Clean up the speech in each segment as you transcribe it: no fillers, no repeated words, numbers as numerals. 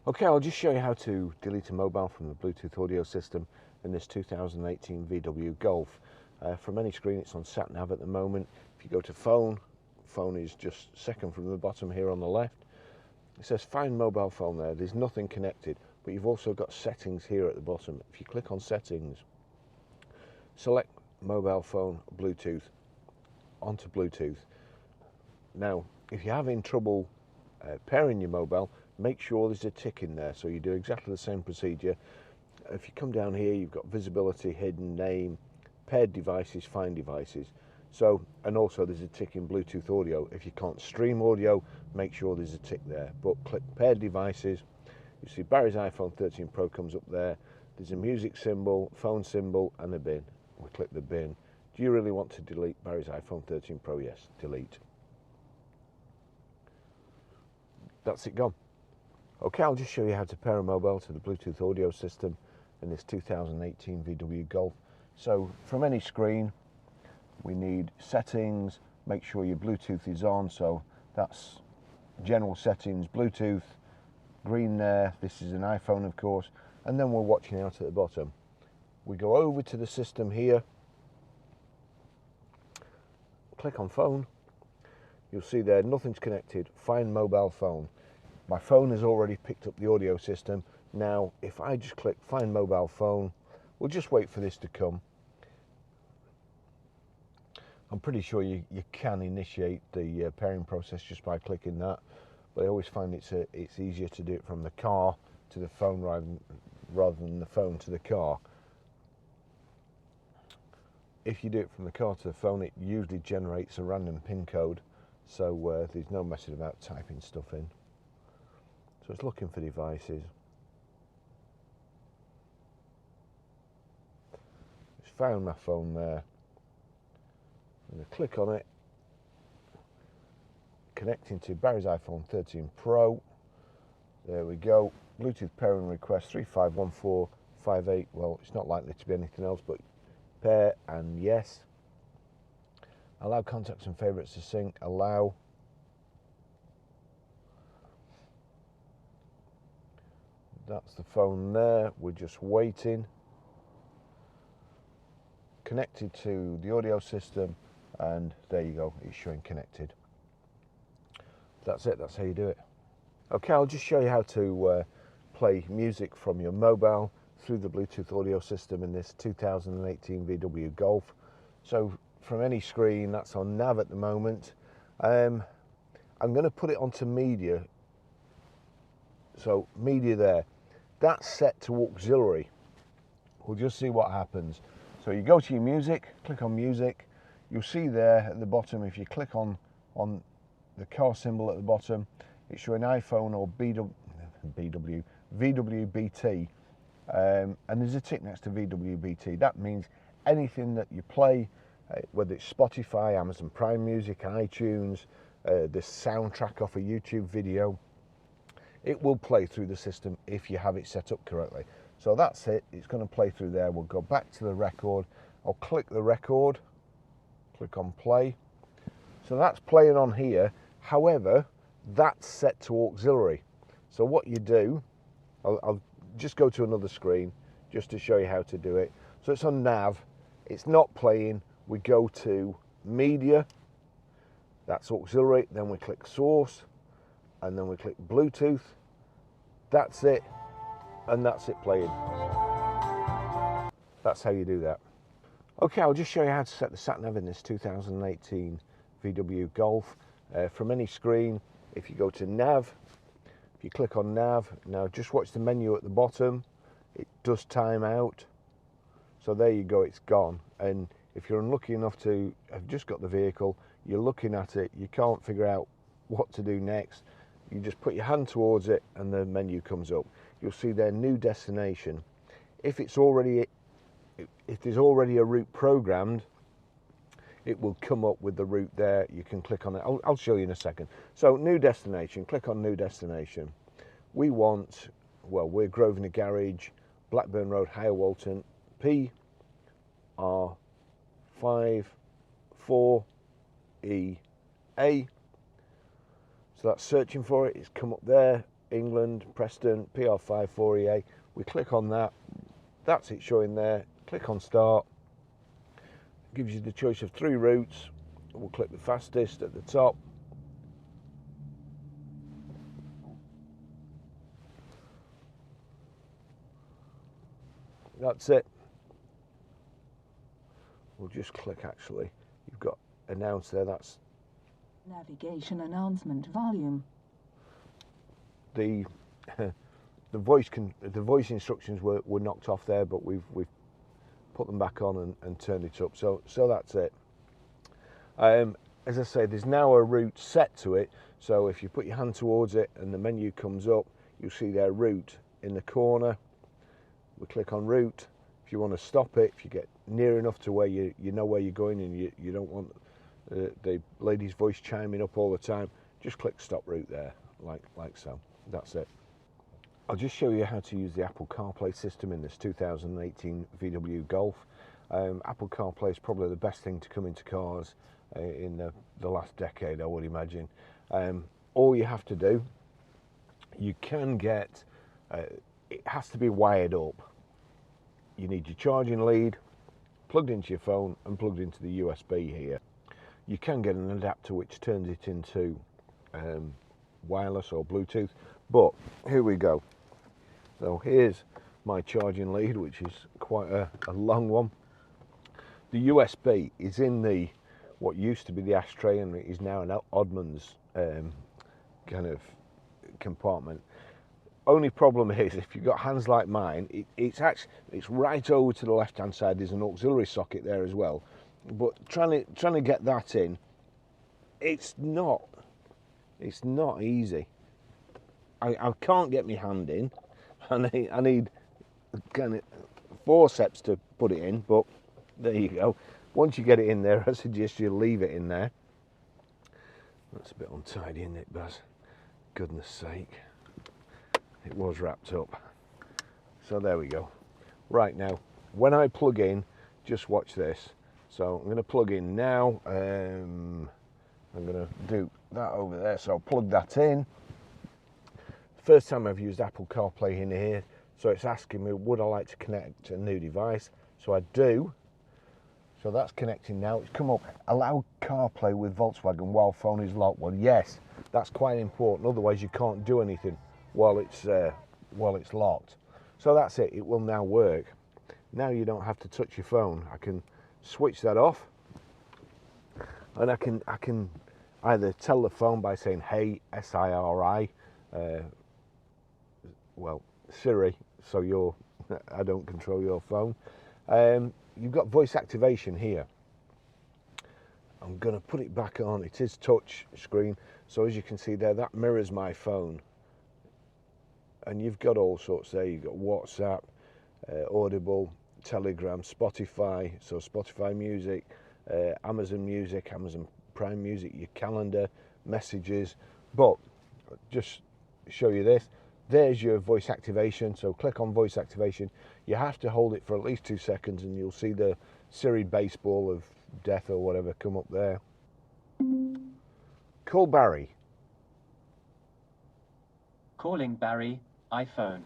Okay, I'll just show you how to delete a mobile from the Bluetooth audio system in this 2018 VW Golf. From any screen, it's on sat nav at the moment. If you go to phone, phone is just second from the bottom here on the left. It says find mobile phone there. There's nothing connected, but you've also got settings here at the bottom. If you click on settings, select mobile phone Bluetooth onto Bluetooth. Now, if you're having trouble pairing your mobile, make sure there's a tick in there. So you do exactly the same procedure. If you come down here, you've got visibility, hidden, name, paired devices, find devices. So, and also there's a tick in Bluetooth audio. If you can't stream audio, make sure there's a tick there. But click paired devices. You see Barry's iPhone 13 Pro comes up there. There's a music symbol, phone symbol, and a bin. We click the bin. Do you really want to delete Barry's iPhone 13 Pro? Yes, delete. That's it gone. Okay, I'll just show you how to pair a mobile to the Bluetooth audio system in this 2018 VW Golf. So from any screen, we need settings, make sure your Bluetooth is on, so that's general settings, Bluetooth, green there, this is an iPhone of course, and then we're watching out at the bottom. We go over to the system here, click on phone, you'll see there nothing's connected, find mobile phone. My phone has already picked up the audio system. Now, if I just click find mobile phone, we'll just wait for this to come. I'm pretty sure you can initiate the pairing process just by clicking that, but I always find it's easier to do it from the car to the phone rather than the phone to the car. If you do it from the car to the phone, it usually generates a random PIN code, so there's no messing about typing stuff in. So it's looking for devices. It's found my phone there. I'm going to click on it. Connecting to Barry's iPhone 13 Pro. There we go. Bluetooth pairing request 351458. Well, it's not likely to be anything else, but pair and yes. Allow contacts and favorites to sync. Allow. That's the phone there. We're just waiting. Connected to the audio system, and there you go, it's showing connected. That's it, that's how you do it. Okay, I'll just show you how to play music from your mobile through the Bluetooth audio system in this 2018 VW Golf. So from any screen, that's on nav at the moment. I'm going to put it onto media. So media there. That's set to auxiliary. We'll just see what happens. So you go to your music, click on music. You'll see there at the bottom, if you click on the car symbol at the bottom, it's showing iPhone or VWBT, and there's a tick next to VWBT. That means anything that you play, whether it's Spotify, Amazon Prime Music, iTunes, the soundtrack off a YouTube video, it will play through the system if you have it set up correctly. So that's it, it's going to play through there. We'll go back to the record. I'll click the record, click on play. So that's playing on here. However, that's set to auxiliary. So what you do, I'll just go to another screen just to show you how to do it. So it's on nav, it's not playing. We go to media, that's auxiliary, then we click source, and then we click Bluetooth. That's it, and that's it playing. That's how you do that. Okay, I'll just show you how to set the sat nav in this 2018 VW Golf. From any screen, if you go to nav, if you click on nav, now just watch the menu at the bottom. It does time out. So there you go, it's gone. And if you're unlucky enough to have just got the vehicle, you're looking at it, you can't figure out what to do next, you just put your hand towards it and the menu comes up. You'll see their new destination. If there's already a route programmed, it will come up with the route there. You can click on it. I'll show you in a second. So new destination, click on new destination. We want, well, we're Grosvenor Garage, Blackburn Road, Higher Walton, PR54EA. So that's searching for it, it's come up there. England, Preston, PR54EA. We click on that. That's it showing there. Click on start. Gives you the choice of 3 routes. We'll click the fastest at the top. That's it. We'll just click actually. You've got announce there. That's navigation announcement volume. The the voice instructions were knocked off there, but we've put them back on and turned it up. So that's it. As I say, there's now a route set to it. So if you put your hand towards it and the menu comes up, you'll see their route in the corner. We click on route. If you want to stop it, if you get near enough to where you know where you're going and you don't want the lady's voice chiming up all the time, just click stop route there, like so. That's it. I'll just show you how to use the Apple Carplay system in this 2018 VW Golf. Apple Carplay is probably the best thing to come into cars in the last decade, I would imagine. All you have to do, you can get, it has to be wired up. You need your charging lead plugged into your phone and plugged into the USB here. You can get an adapter which turns it into wireless or Bluetooth, but here we go. So here's my charging lead, which is quite a long one. The USB is in the what used to be the ashtray and is now an Oddman's kind of compartment. Only problem is if you've got hands like mine, it's right over to the left hand side. There's an auxiliary socket there as well, but trying to get that in, it's not easy. I can't get my hand in. I need kind of forceps to put it in, but there you go. Once you get it in there, I suggest you leave it in there. That's a bit untidy, isn't it, Baz? Goodness sake. It was wrapped up. So there we go. Right, now, when I plug in, just watch this. So I'm going to plug in now. I'm going to do that over there. So I'll plug that in. First time I've used Apple CarPlay in here, so it's asking me, would I like to connect a new device? So I do. So that's connecting now. It's come up, allow CarPlay with Volkswagen while phone is locked. Well, yes, that's quite important. Otherwise, you can't do anything while it's locked. So that's it. It will now work. Now you don't have to touch your phone. I can switch that off, and I can either tell the phone by saying "Hey, SIRI." Well, Siri, so I don't control your phone. You've got voice activation here. I'm going to put it back on. It is touch screen, so as you can see there, that mirrors my phone. And you've got all sorts there. You've got WhatsApp, Audible, Telegram, Spotify, so Spotify Music, Amazon Music, Amazon Prime Music, your calendar, messages. But just show you this. There's your voice activation, so click on voice activation. You have to hold it for at least 2 seconds and you'll see the Siri baseball of death or whatever come up there. Call Barry. Calling Barry, iPhone.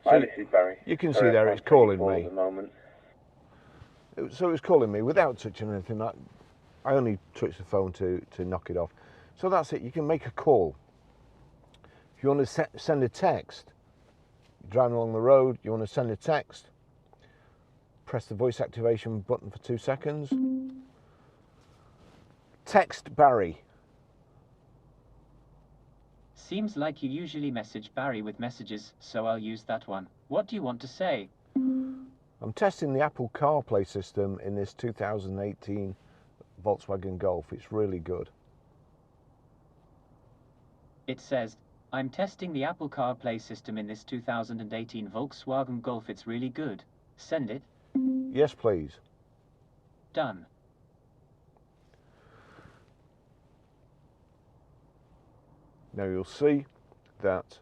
Hi, this is Barry. You can see there it's calling me. So it's calling me without touching anything. I only touch the phone to knock it off. So that's it. You can make a call. If you want to send a text, you're driving along the road, you want to send a text, press the voice activation button for 2 seconds. Text Barry. Seems like you usually message Barry with messages, so I'll use that one. What do you want to say? I'm testing the Apple CarPlay system in this 2018 Volkswagen Golf. It's really good. It says, I'm testing the Apple CarPlay system in this 2018 Volkswagen Golf. It's really good. Send it. Yes, please. Done. Now you'll see that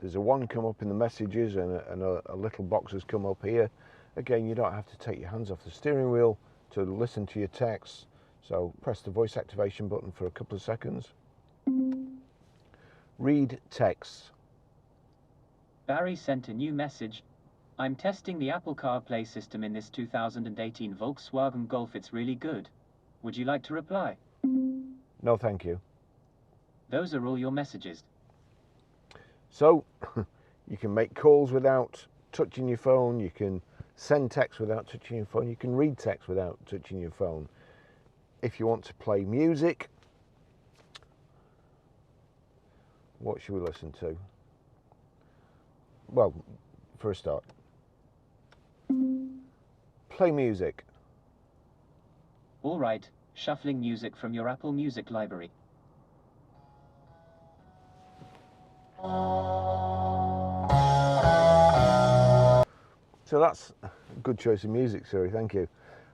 there's a 1 come up in the messages and a little box has come up here. Again, you don't have to take your hands off the steering wheel to listen to your texts. So press the voice activation button for a couple of seconds. Read texts. Barry sent a new message. I'm testing the Apple CarPlay system in this 2018 Volkswagen Golf. It's really good. Would you like to reply? No, thank you. Those are all your messages. So you can make calls without touching your phone. You can send text without touching your phone. You can read text without touching your phone. If you want to play music, what should we listen to? Well, for a start, play music. All right, shuffling music from your Apple Music library. So that's a good choice of music, Siri, thank you.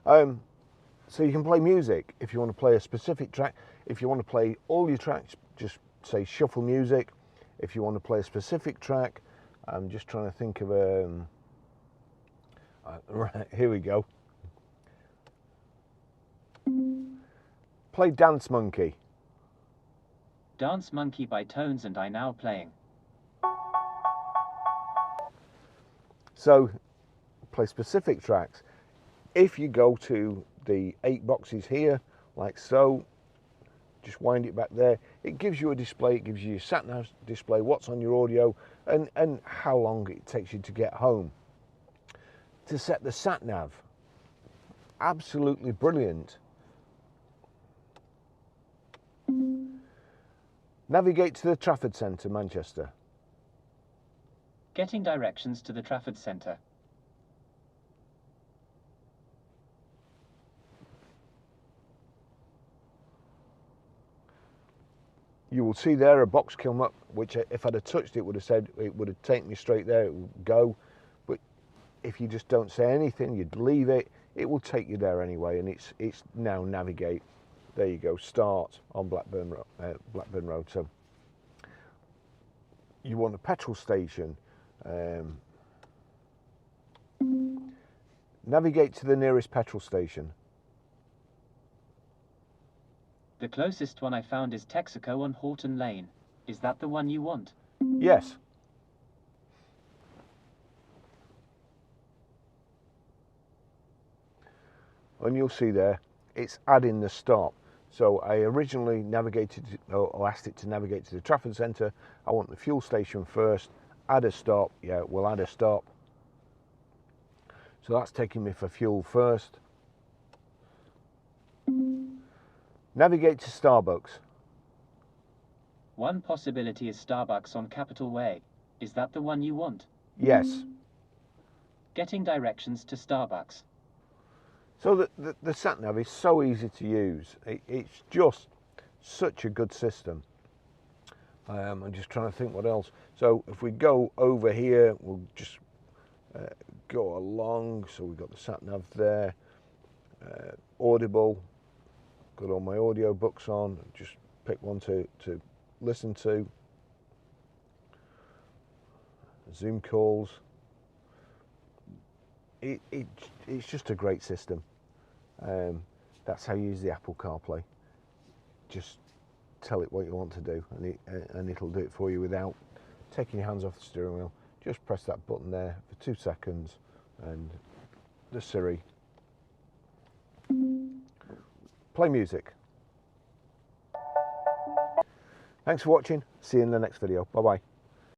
So you can play music if you want to play a specific track. If you want to play all your tracks, just say shuffle music. If you want to play a specific track, I'm just trying to think of right, here we go. Play Dance Monkey. Dance Monkey by Tones and I now playing. So play specific tracks. If you go to the 8 boxes here, like so, just wind it back there, it gives you a display, it gives you your sat nav display, what's on your audio, and how long it takes you to get home. To set the sat nav, absolutely brilliant. Navigate to the Trafford Centre, Manchester. Getting directions to the Trafford Centre. You will see there a box come up, which if I'd have touched it would have said, it would have taken me straight there, it would go. But if you just don't say anything, you'd leave it, it will take you there anyway, and it's now navigate. There you go, start on Blackburn Road. So you want a petrol station, navigate to the nearest petrol station. The closest one I found is Texaco on Horton Lane. Is that the one you want? Yes. And you'll see there, it's adding the stop. So I originally navigated, or asked it to navigate to the Trafford Centre. I want the fuel station first, add a stop. Yeah, we'll add a stop. So that's taking me for fuel first. Navigate to Starbucks. One possibility is Starbucks on Capitol Way. Is that the one you want? Yes. Getting directions to Starbucks. So the sat-nav is so easy to use. It's just such a good system. I'm just trying to think what else. So if we go over here, we'll just go along. So we've got the sat-nav there. Audible. Got all my audio books on. Just pick one to listen to. Zoom calls. It's just a great system. That's how you use the Apple CarPlay. Just tell it what you want to do, and it'll do it for you without taking your hands off the steering wheel. Just press that button there for 2 seconds, and the Siri. Play music. Thanks for watching. See you in the next video. Bye bye.